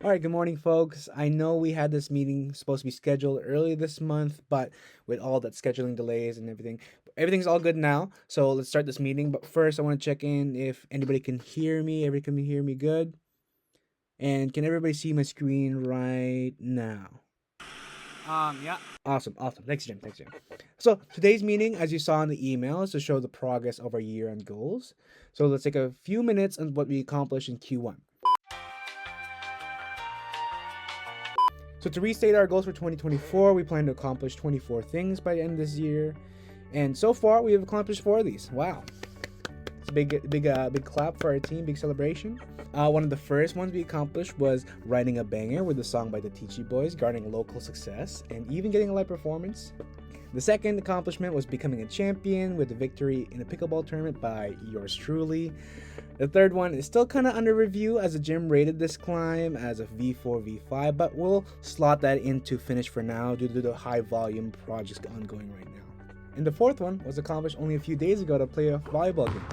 All right, good morning, folks. I know we had this meeting supposed to be scheduled early this month, but with all that scheduling delays and everything, everything's all good now. So let's start this meeting. But first, I want to check in if anybody can hear me. Everybody can hear me good. And can everybody see my screen right now? Yeah. Awesome, awesome. Thanks, Jim. Thanks, Jim. So today's meeting, as you saw in the email, is to show the progress of our year-end goals. So let's take a few minutes on what we accomplished in Q1. So to restate our goals for 2024, we plan to accomplish 24 things by the end of this year, and so far we have accomplished 4 of these. Wow, it's a big clap for our team, big celebration. One of the first ones we accomplished was writing a banger with a song by the Teachy Boys, garnering local success and even getting a live performance. The second accomplishment was becoming a champion with a victory in a pickleball tournament by yours truly. The third one is still kind of under review as the gym rated this climb as a V4, V5, but we'll slot that into finish for now due to the high volume projects ongoing right now. And the fourth one was accomplished only a few days ago to play a volleyball game.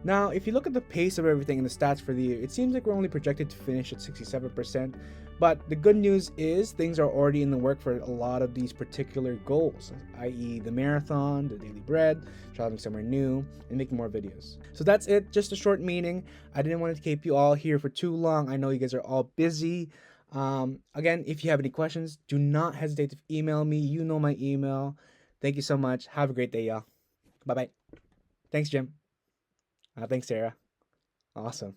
Now, if you look at the pace of everything and the stats for the year, it seems like we're only projected to finish at 67%. But the good news is things are already in the work for a lot of these particular goals, i.e., the marathon, the daily bread, traveling somewhere new, and making more videos. So that's it, just a short meeting. I didn't want to keep you all here for too long. I know you guys are all busy. Again, if you have any questions, do not hesitate to email me. You know my email. Thank you so much. Have a great day, y'all. Bye bye. Thanks, Jim. Thanks, Sarah. Awesome.